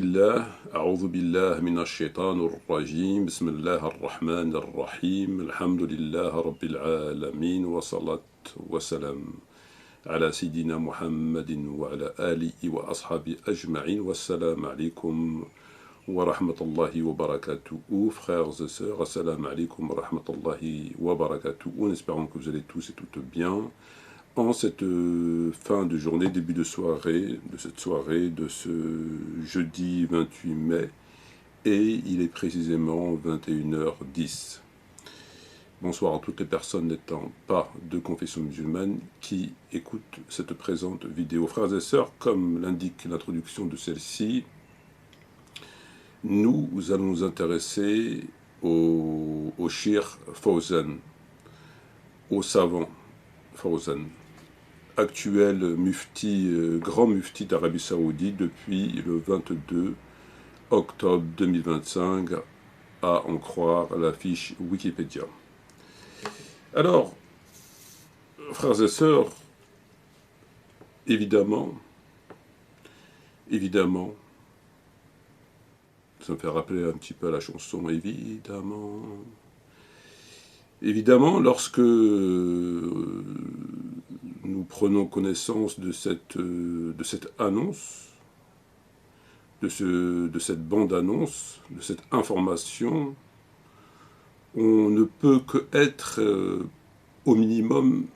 billah, a'udhu billah minash shaitanir rajim, bismillahir rahmanir rahim, alhamdulillah rabbil alamin, wa salat wa salam ala sayyidina Muhammadin wa ala alihi wa ashabi ajma'in, wa salam alaikum wa rahmatullahi wa barakatuhu, frères et sœurs, assalamu alaikum wa rahmatullahi wa barakatuhu, en espérant que vous allez tous et toutes bien. En cette fin de journée, début de soirée, de ce jeudi 28 mai, et il est précisément 21h10. Bonsoir à toutes les personnes n'étant pas de confession musulmane qui écoutent cette présente vidéo. Frères et sœurs, comme l'indique l'introduction de celle-ci, nous allons nous intéresser au Cheikh Fawzan, au savant Fawzan, actuel mufti, grand mufti d'Arabie Saoudite depuis le 22 octobre 2025, à en croire la fiche Wikipédia. Alors, frères et sœurs, évidemment, ça me fait rappeler un petit peu la chanson, évidemment, lorsque nous prenons connaissance de cette annonce, de cette bande-annonce, de cette information, on ne peut qu'être au minimum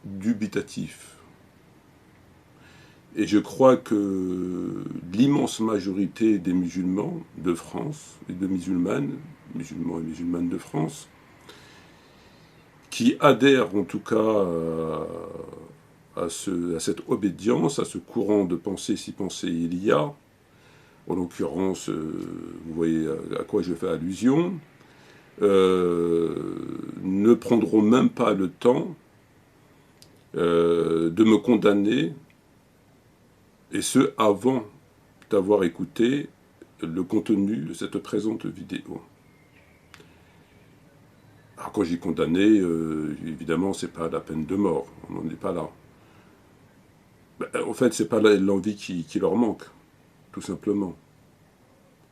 dubitatif. Et je crois que l'immense majorité des musulmans de France, et de musulmans et musulmanes de France, qui adhèrent en tout cas à cette obédience, à ce courant de pensée, si pensée il y a, en l'occurrence, vous voyez à quoi je fais allusion, ne prendront même pas le temps de me condamner, et ce avant d'avoir écouté le contenu de cette présente vidéo. Alors quand j'ai condamné, évidemment, c'est pas la peine de mort, on n'en est pas là. En fait, c'est pas l'envie qui leur manque, tout simplement.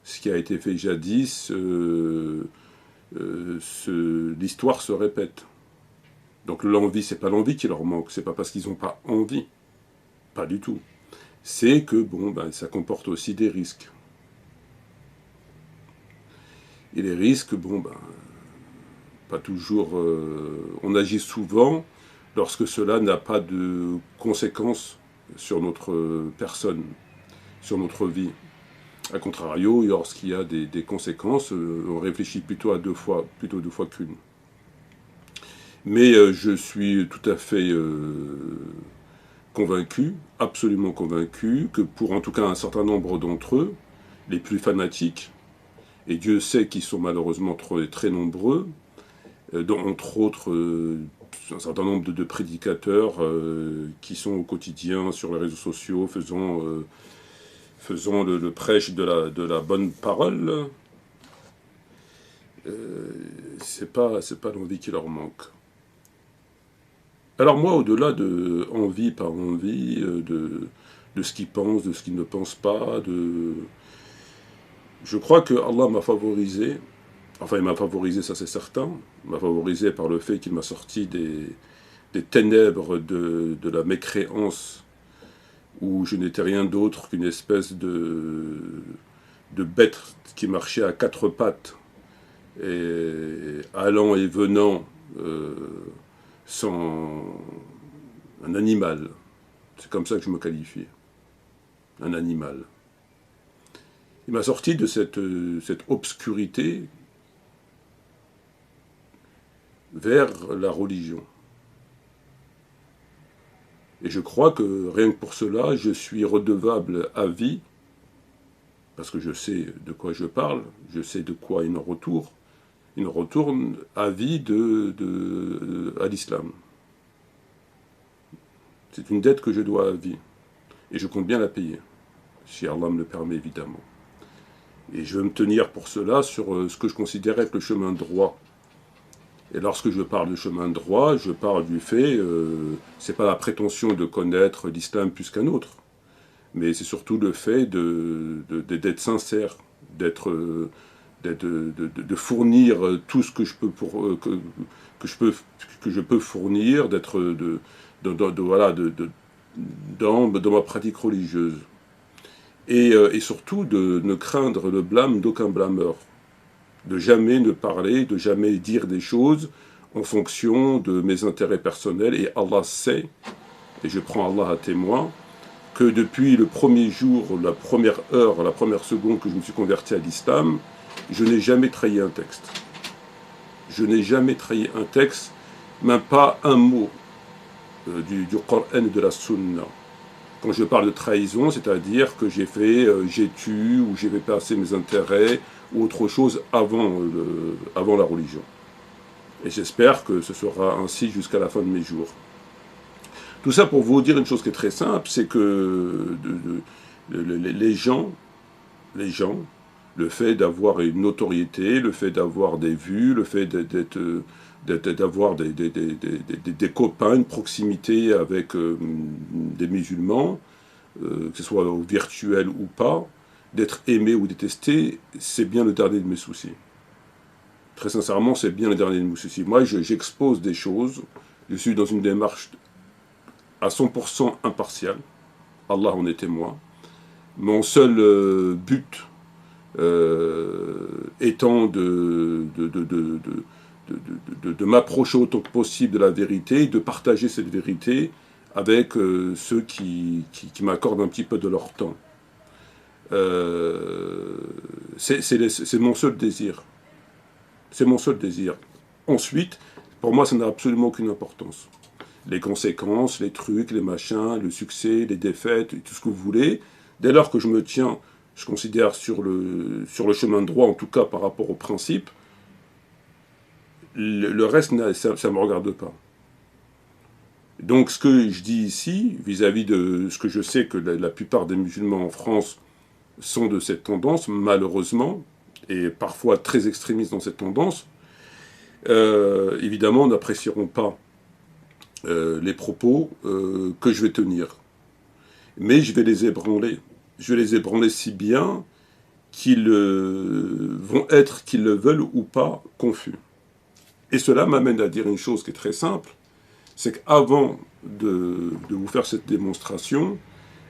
Ce qui a été fait jadis, l'histoire se répète. Donc l'envie, c'est pas l'envie qui leur manque, c'est pas parce qu'ils n'ont pas envie, pas du tout. C'est que, ça comporte aussi des risques. Et les risques, pas toujours... on agit souvent lorsque cela n'a pas de conséquences sur notre personne, sur notre vie. A contrario, lorsqu'il y a des conséquences, on réfléchit plutôt deux fois qu'une. Mais je suis tout à fait convaincu, absolument convaincu, que pour en tout cas un certain nombre d'entre eux, les plus fanatiques, et Dieu sait qu'ils sont malheureusement très nombreux, dont entre autres un certain nombre de prédicateurs qui sont au quotidien sur les réseaux sociaux, faisant le prêche de la bonne parole, c'est pas l'envie qui leur manque. Alors moi, au-delà de envie par envie, de ce qu'ils pensent, de ce qu'ils ne pensent pas, je crois que Allah m'a favorisé, enfin il m'a favorisé, ça c'est certain, il m'a favorisé par le fait qu'il m'a sorti des ténèbres de la mécréance, où je n'étais rien d'autre qu'une espèce de bête qui marchait à quatre pattes, et allant et venant, sans un animal. C'est comme ça que je me qualifie. Un animal. Il m'a sorti de cette obscurité vers la religion. Et je crois que rien que pour cela, je suis redevable à vie, parce que je sais de quoi je parle, je sais de quoi il en retourne à vie à l'islam. C'est une dette que je dois à vie, et je compte bien la payer, si Allah me le permet évidemment. Et je veux me tenir pour cela sur ce que je considère être le chemin droit. Et lorsque je parle de chemin droit, je parle du fait, c'est pas la prétention de connaître l'islam plus qu'un autre, mais c'est surtout le fait d'être sincère, de fournir tout ce que je peux que je peux fournir, d'être voilà, dans ma pratique religieuse. Et surtout de ne craindre le blâme d'aucun blâmeur. De jamais ne parler, de jamais dire des choses en fonction de mes intérêts personnels. Et Allah sait, et je prends Allah à témoin, que depuis le premier jour, la première heure, la première seconde que je me suis converti à l'islam, je n'ai jamais trahi un texte. Je n'ai jamais trahi un texte, même pas un mot du Coran et de la Sunna. Quand je parle de trahison, c'est-à-dire que j'ai tué ou j'ai fait passer mes intérêts ou autre chose avant la religion. Et j'espère que ce sera ainsi jusqu'à la fin de mes jours. Tout ça pour vous dire une chose qui est très simple, c'est que les gens, le fait d'avoir une notoriété, le fait d'avoir des vues, le fait d'avoir des copains, une proximité avec des musulmans, que ce soit virtuel ou pas, d'être aimé ou détesté, c'est bien le dernier de mes soucis. Très sincèrement, c'est bien le dernier de mes soucis. Moi, j'expose des choses, je suis dans une démarche à 100% impartiale, Allah en est témoin. Mon seul but étant de m'approcher autant que possible de la vérité, et de partager cette vérité avec ceux qui m'accordent un petit peu de leur temps. C'est mon seul désir. C'est mon seul désir. Ensuite, pour moi, ça n'a absolument aucune importance. Les conséquences, les trucs, les machins, le succès, les défaites, tout ce que vous voulez. Dès lors que je me tiens, je considère sur le chemin droit, en tout cas par rapport au principe, le reste, ça ne me regarde pas. Donc ce que je dis ici, vis-à-vis de ce que je sais que la plupart des musulmans en France sont de cette tendance, malheureusement, et parfois très extrémistes dans cette tendance, évidemment n'apprécieront pas les propos que je vais tenir. Mais je vais les ébranler. Je vais les ébranler si bien qu'ils vont être, qu'ils le veulent ou pas, confus. Et cela m'amène à dire une chose qui est très simple, c'est qu'avant de vous faire cette démonstration,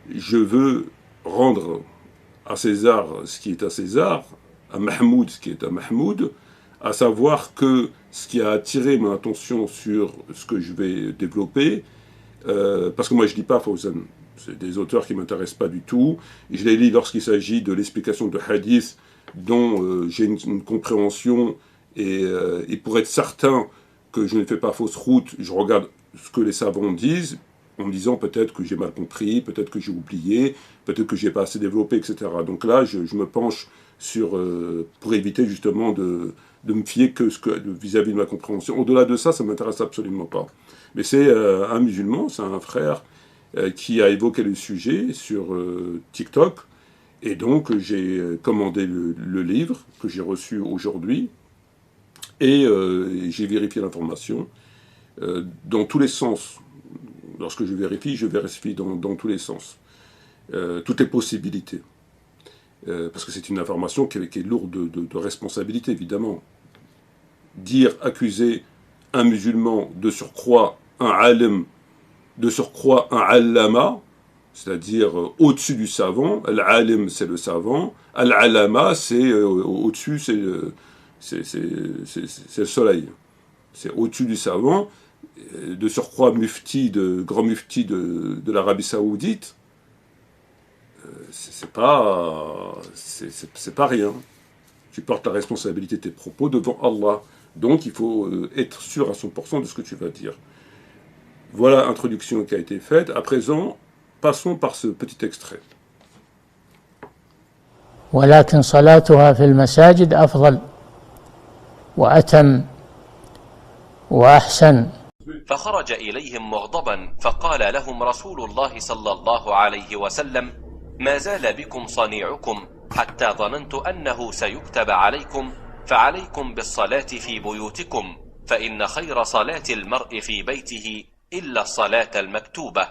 je veux rendre à César ce qui est à César, à Mahmoud ce qui est à Mahmoud, à savoir que ce qui a attiré mon attention sur ce que je vais développer, parce que moi je ne lis pas Fawzan, c'est des auteurs qui ne m'intéressent pas du tout, et je les lis lorsqu'il s'agit de l'explication de hadith dont j'ai une compréhension, et pour être certain que je ne fais pas fausse route, je regarde ce que les savants disent, en me disant peut-être que j'ai mal compris, peut-être que j'ai oublié, peut-être que j'ai pas assez développé, etc. Donc là, je me penche sur pour éviter justement de me fier que vis-à-vis de ma compréhension. Au-delà de ça, ça m'intéresse absolument pas. Mais c'est un musulman, c'est un frère qui a évoqué le sujet sur TikTok, et donc j'ai commandé le livre que j'ai reçu aujourd'hui, et j'ai vérifié l'information dans tous les sens. Lorsque je vérifie dans tous les sens. Toutes les possibilités. Parce que c'est une information qui est lourde de responsabilité, évidemment. Accuser un musulman, de surcroît un alim, de surcroît un allama, c'est-à-dire au-dessus du savant, al-alim c'est le savant, al-alama c'est au-dessus, c'est le soleil. C'est au-dessus du savant, de surcroît grand mufti de l'Arabie Saoudite, c'est pas rien. Tu portes la responsabilité de tes propos devant Allah. Donc il faut être sûr à 100% de ce que tu vas dire. Voilà l'introduction qui a été faite. À présent, passons par ce petit extrait. ولكن صلاتها في المساجد أفضل وأتم وأحسن. فخرج إليهم مغضبا فقال لهم رسول الله صلى الله عليه وسلم: ما زال بكم صنيعكم حتى ظننت أنه سيكتب عليكم، فعليكم بالصلاة في بيوتكم، فإن خير صلاة المرء في بيته إلا الصلاة المكتوبة.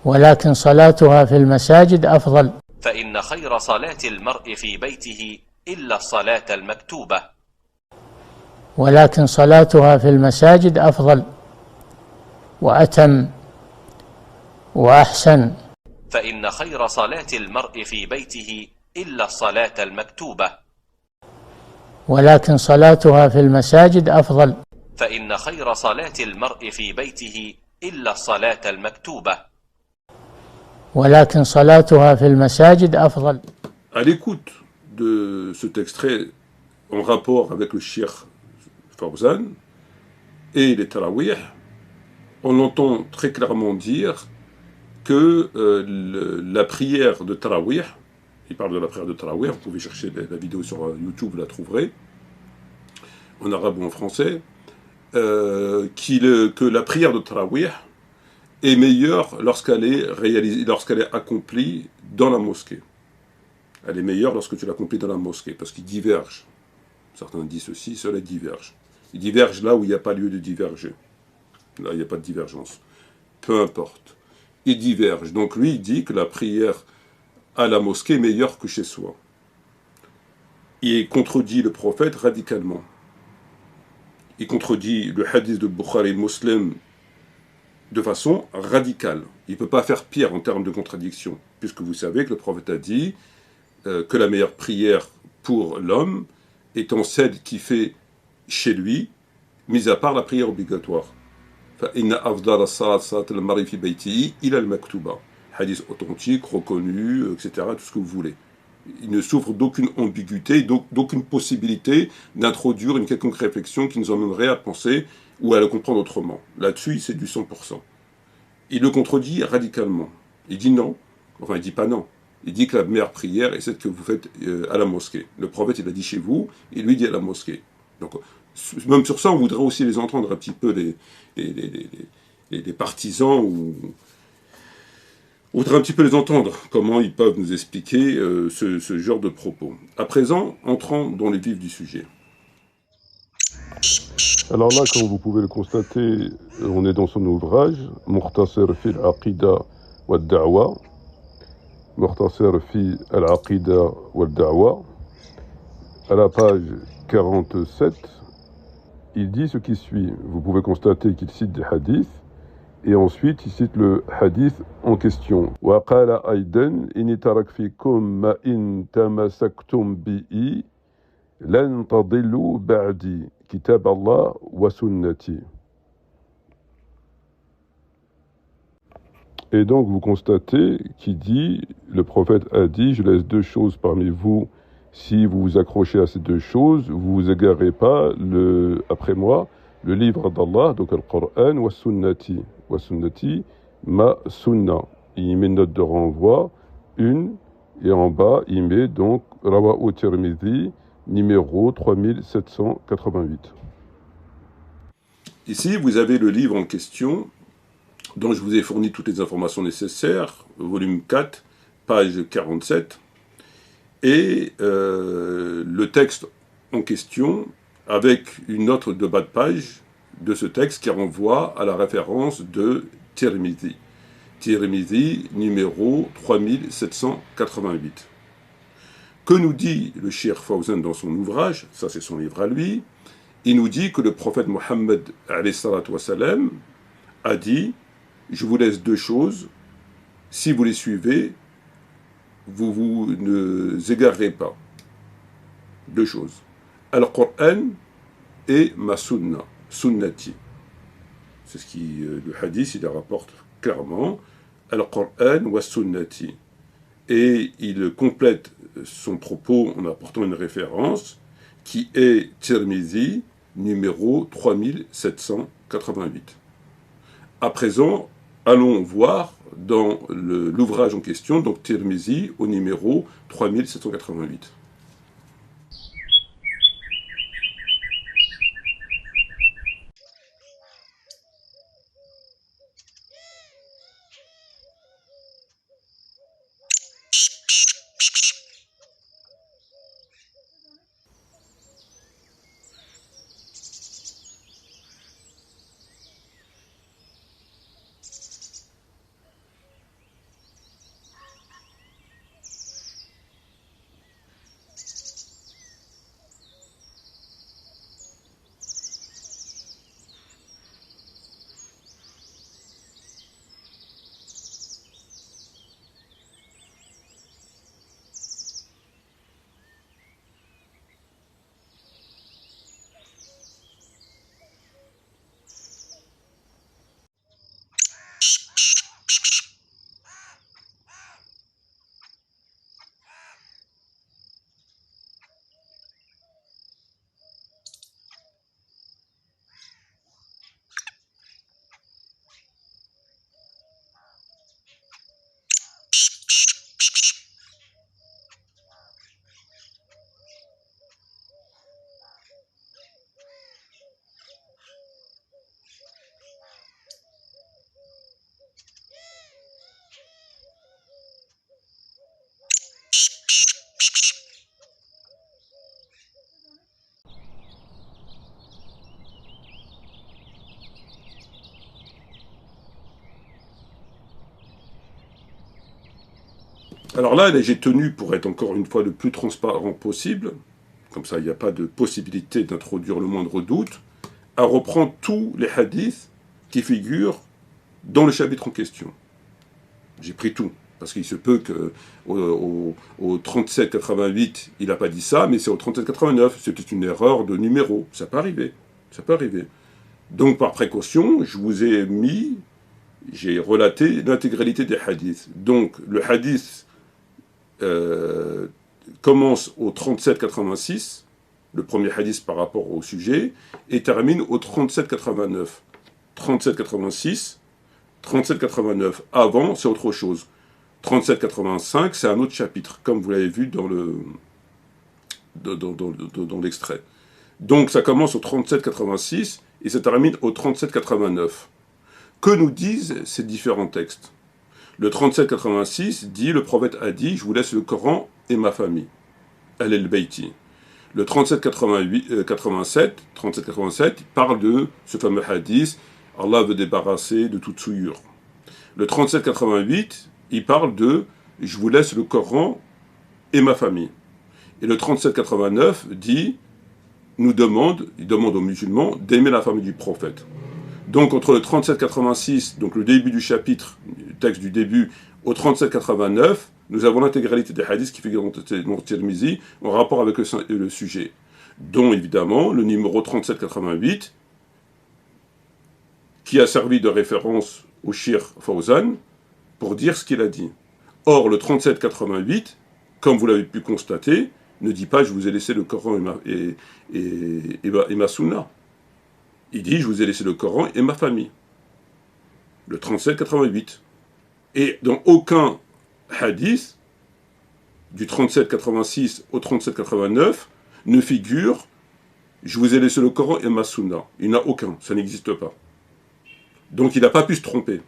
ولكن صلاتها في المساجد أفضل. فإن خير صلاة المرء في بيته إلا الصلاة المكتوبة. ولكن صلاتها في المساجد أفضل وأتم وأحسن. فإن خير صلاة المرء في بيته إلا الصلاة المكتوبة. ولكن صلاتها في المساجد أفضل. فإن خير صلاة المرء في بيته إلا الصلاة المكتوبة. ولكن صلاتها في المساجد أفضل. À l'écoute de cet extrait en rapport avec le Cheikh Fawzan et les tarawih, on entend très clairement dire que la prière de tarawih, il parle de la prière de tarawih, vous pouvez chercher la vidéo sur YouTube, vous la trouverez, en arabe ou en français, que la prière de tarawih est meilleure lorsqu'elle est réalisée, lorsqu'elle est accomplie dans la mosquée. Elle est meilleure lorsque tu l'accomplis dans la mosquée, parce qu'ils divergent. Certains disent ceci, cela diverge. Ils divergent là où il n'y a pas lieu de diverger. Là, il n'y a pas de divergence. Peu importe. Ils divergent. Donc lui, il dit que la prière à la mosquée est meilleure que chez soi. Il contredit le prophète radicalement. Il contredit le hadith de Bukhari Muslim de façon radicale. Il ne peut pas faire pire en termes de contradiction, puisque vous savez que le prophète a dit que la meilleure prière pour l'homme étant celle qui fait chez lui, mis à part la prière obligatoire. Hadith authentique, reconnu, etc., tout ce que vous voulez. Il ne souffre d'aucune ambiguïté, d'aucune possibilité d'introduire une quelconque réflexion qui nous emmènerait à penser ou à le comprendre autrement. Là-dessus, c'est du 100%. Il le contredit radicalement. Il dit non. Enfin, il dit pas non. Il dit que la meilleure prière est celle que vous faites à la mosquée. Le prophète, il a dit chez vous, et lui dit à la mosquée. Donc, même sur ça, on voudrait aussi les entendre un petit peu, les partisans, ou on voudrait un petit peu les entendre, comment ils peuvent nous expliquer ce genre de propos. À présent, entrons dans les vifs du sujet. Alors là, comme vous pouvez le constater, on est dans son ouvrage, Mukhtasar fi al-Aqida wa al-Da'wa, Mukhtasar fi al-Aqida wa al-Da'wa, à la page 47, il dit ce qui suit. Vous pouvez constater qu'il cite des hadiths, et ensuite il cite le hadith en question. Wa qala aydan inni tarak fikum ma in tamasaktum bihi lan tadillu ba'di kitab Allah wa sunnati. Et donc vous constatez qu'il dit, le prophète a dit, je laisse deux choses parmi vous, si vous vous accrochez à ces deux choses, vous vous égarez pas, après moi, le livre d'Allah, donc le Coran, wa sunnati, ma sunna. Il met une note de renvoi, une, et en bas, il met donc Rawa'u Tirmidhi, numéro 3788. Ici, vous avez le livre en question, dont je vous ai fourni toutes les informations nécessaires, volume 4, page 47, et le texte en question, avec une note de bas de page de ce texte qui renvoie à la référence de Tirmidhi. Tirmidhi, numéro 3788. Que nous dit le Cheikh Fawzan dans son ouvrage, ça c'est son livre à lui, il nous dit que le prophète Mohammed a dit « Je vous laisse deux choses, si vous les suivez, vous ne égarerez pas. » Deux choses. Al-Qur'an et ma sunna, sunnati. C'est ce qui, le hadith, il rapporte clairement. Al-Qur'an wa sunnati. Et il complète son propos en apportant une référence qui est Tirmidhi, numéro 3788. À présent, allons voir dans l'ouvrage en question, donc Tirmidhi, au numéro 3788. Alors là, j'ai tenu, pour être encore une fois le plus transparent possible, comme ça il n'y a pas de possibilité d'introduire le moindre doute, à reprendre tous les hadiths qui figurent dans le chapitre en question. J'ai pris tout, parce qu'il se peut qu'au 37-88, il n'a pas dit ça, mais c'est au 37-89, c'était une erreur de numéro, ça peut arriver, ça peut arriver. Donc par précaution, je vous ai mis, j'ai relaté l'intégralité des hadiths. Donc le hadith commence au 37-86, le premier hadith par rapport au sujet, et termine au 37-89. 37-86, 37-89. Avant, c'est autre chose. 37-85, c'est un autre chapitre, comme vous l'avez vu dans l'extrait. Donc ça commence au 37-86 et ça termine au 37-89. Que nous disent ces différents textes? Le 37-86 dit, le prophète a dit, je vous laisse le Coran et ma famille. Elle est le Bayti. Le 37-87 parle de ce fameux hadith, Allah veut débarrasser de toute souillure. Le 37-88, il parle de, je vous laisse le Coran et ma famille. Et le 37-89 dit, il demande aux musulmans d'aimer la famille du prophète. Donc entre le 37-86, donc le début du chapitre, le texte du début, au 37-89, nous avons l'intégralité des hadiths qui figurent dans Tirmizi en rapport avec le sujet, dont évidemment le numéro 37-88, qui a servi de référence au Cheikh Fawzan pour dire ce qu'il a dit. Or, le 37-88, comme vous l'avez pu constater, ne dit pas « je vous ai laissé le Coran et ma sunna ». Il dit « je vous ai laissé le Coran et ma famille ». Le 37-88. Et dans aucun hadith, du 37-86 au 37-89, ne figure « je vous ai laissé le Coran et ma sunna ». Il n'y en a aucun, ça n'existe pas. Donc il n'a pas pu se tromper. Il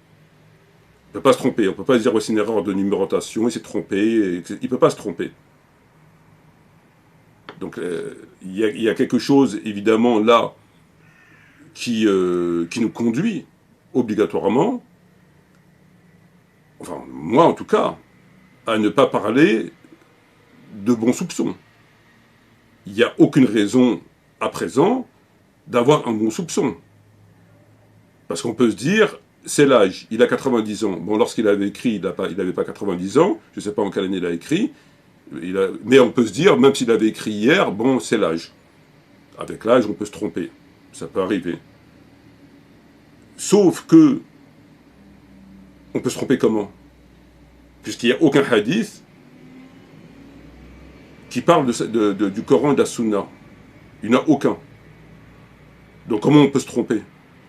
ne peut pas se tromper. On ne peut pas dire ouais, c'est une erreur de numérotation, il s'est trompé. Il ne peut pas se tromper. Donc il y a quelque chose, évidemment, là, qui nous conduit obligatoirement, enfin, moi en tout cas, à ne pas parler de bons soupçons. Il n'y a aucune raison, à présent, d'avoir un bon soupçon. Parce qu'on peut se dire, c'est l'âge, il a 90 ans. Bon, lorsqu'il avait écrit, il n'avait pas 90 ans, je ne sais pas en quelle année il a écrit, mais on peut se dire, même s'il avait écrit hier, bon, c'est l'âge. Avec l'âge, on peut se tromper, ça peut arriver. Sauf que, on peut se tromper comment? Puisqu'il n'y a aucun hadith qui parle du Coran et de la Sunna. Il n'y en a aucun. Donc comment on peut se tromper?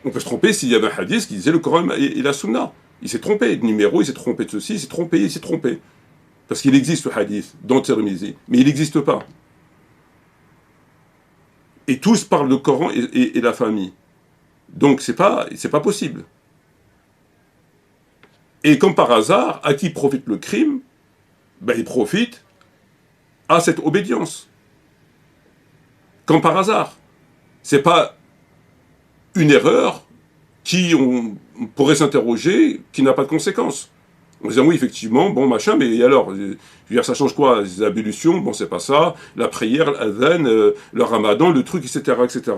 On peut se tromper s'il y avait un hadith qui disait le Coran et la Sunna. Il s'est trompé de numéro, il s'est trompé de ceci, il s'est trompé. Parce qu'il existe le hadith dans Tirmizi, mais il n'existe pas. Et tous parlent de Coran et la famille. Donc c'est pas possible. Et comme par hasard, à qui profite le crime? Ben il profite à cette obédience. Comme par hasard. C'est pas une erreur qui, on pourrait s'interroger, qui n'a pas de conséquences. En disant, oui, effectivement, bon, machin, mais alors, je veux dire, ça change quoi? Les ablutions, bon, c'est pas ça, la prière, l'adhan, le ramadan, le truc, etc., etc.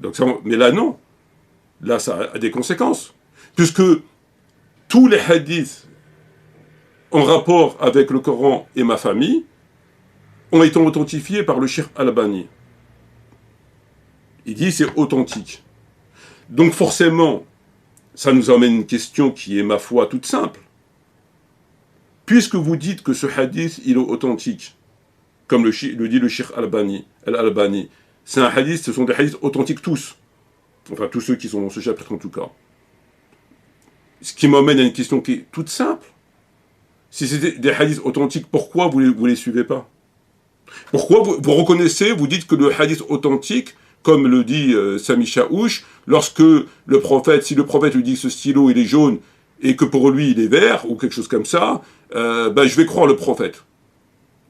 Donc, ça, mais là, non. Là, ça a des conséquences. Puisque tous les hadiths en rapport avec le Coran et ma famille ont été authentifiés par le Cheikh Al-Albani. Il dit, c'est authentique. Donc forcément, ça nous amène une question qui est, ma foi, toute simple. Puisque vous dites que ce hadith, il est authentique, comme le dit le Cheikh Al-Albani, c'est un hadith, ce sont des hadiths authentiques tous. Enfin, tous ceux qui sont dans ce chapitre en tout cas. Ce qui m'amène à une question qui est toute simple. Si c'était des hadiths authentiques, pourquoi vous les suivez pas? Pourquoi vous reconnaissez, vous dites que le hadith authentique, comme le dit Sami Chaouch, lorsque le prophète, si le prophète lui dit que ce stylo il est jaune et que pour lui il est vert ou quelque chose comme ça, je vais croire le prophète.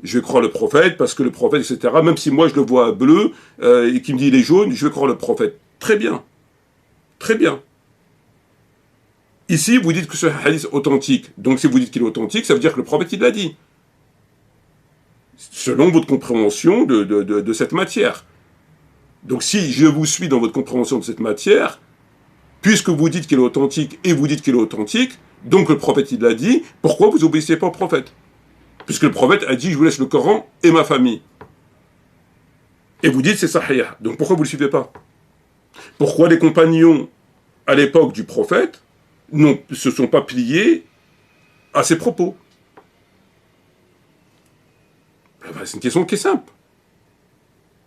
Je vais croire le prophète parce que le prophète, etc. Même si moi je le vois bleu et qu'il me dit il est jaune, je vais croire le prophète. Très bien, très bien. Ici, vous dites que ce hadith est authentique. Donc, si vous dites qu'il est authentique, ça veut dire que le prophète, il l'a dit. Selon votre compréhension de cette matière. Donc, si je vous suis dans votre compréhension de cette matière, puisque vous dites qu'il est authentique et vous dites qu'il est authentique, donc le prophète, il l'a dit, pourquoi vous obéissez pas au prophète? Puisque le prophète a dit, je vous laisse le Coran et ma famille. Et vous dites, c'est sahih. Donc, pourquoi vous ne le suivez pas? Pourquoi les compagnons, à l'époque du prophète, ne se sont pas pliés à ses propos? C'est une question qui est simple.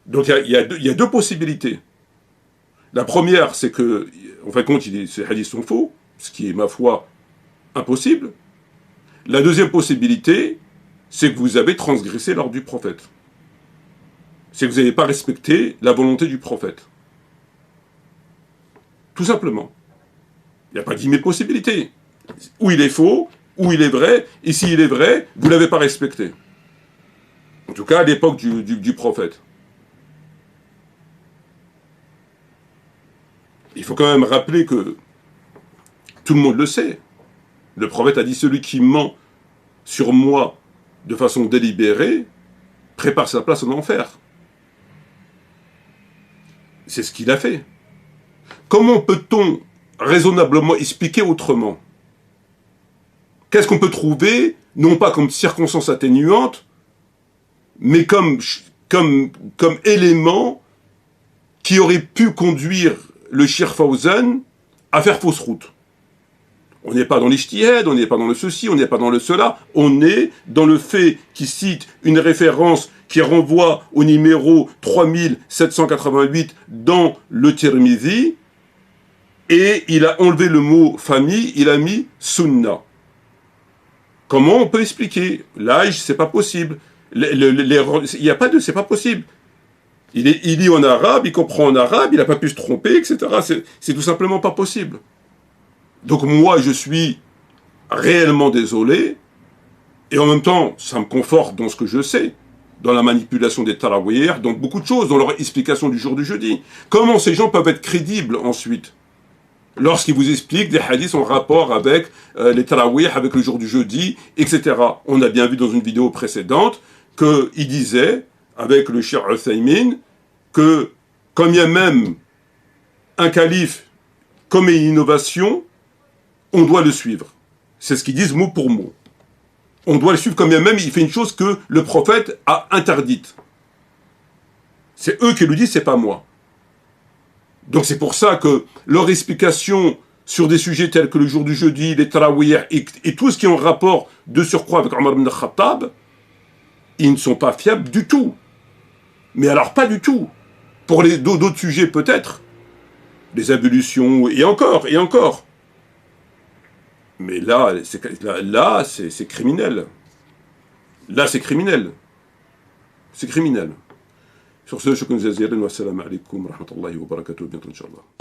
Donc il y a deux possibilités. La première, c'est que, en fin de compte, ces hadiths sont faux, ce qui est, ma foi, impossible. La deuxième possibilité, c'est que vous avez transgressé l'ordre du prophète. C'est que vous n'avez pas respecté la volonté du prophète. Tout simplement. Il n'y a pas 10 000 possibilités. Ou il est faux, ou il est vrai, et s'il est vrai, vous ne l'avez pas respecté. En tout cas, à l'époque du prophète. Il faut quand même rappeler que tout le monde le sait. Le prophète a dit, celui qui ment sur moi de façon délibérée, prépare sa place en enfer. C'est ce qu'il a fait. Comment peut-on raisonnablement expliquer autrement? Qu'est-ce qu'on peut trouver, non pas comme circonstance atténuante, mais comme élément qui aurait pu conduire le Cheikh Fawzan à faire fausse route? On n'est pas dans l'ijtihad, on n'est pas dans le ceci, on n'est pas dans le cela, on est dans le fait qu'il cite une référence qui renvoie au numéro 3788 dans le Tirmidhi, et il a enlevé le mot famille, il a mis sunna. Comment on peut expliquer? L'âge, c'est pas possible. Il n'y a pas de, c'est pas possible. Il lit en arabe, il comprend en arabe, il n'a pas pu se tromper, etc. C'est tout simplement pas possible. Donc moi, je suis réellement désolé, et en même temps, ça me conforte dans ce que je sais, dans la manipulation des tarawih, dans beaucoup de choses, dans leur explication du jour du jeudi. Comment ces gens peuvent être crédibles ensuite lorsqu'ils vous expliquent des hadiths en rapport avec les tarawih, avec le jour du jeudi, etc. On a bien vu dans une vidéo précédente qu'il disait, avec le Cheikh Uthaymin, que comme il y a même un calife commet une innovation, on doit le suivre. C'est ce qu'ils disent mot pour mot. On doit le suivre comme il y a même, il fait une chose que le prophète a interdite. C'est eux qui le disent, c'est pas moi. Donc c'est pour ça que leur explication sur des sujets tels que le jour du jeudi, les tarawih et tout ce qui est en rapport de surcroît avec Omar ibn Khattab, ils ne sont pas fiables du tout. Mais alors pas du tout. Pour les d'autres sujets peut-être, les ablutions et encore. Mais là, c'est criminel. Là, c'est criminel. C'est criminel. Sur ce, je vous remercie. Wassalamu alaikum wa rahmatullahi wa barakatuh. Bientôt, Inch'Allah.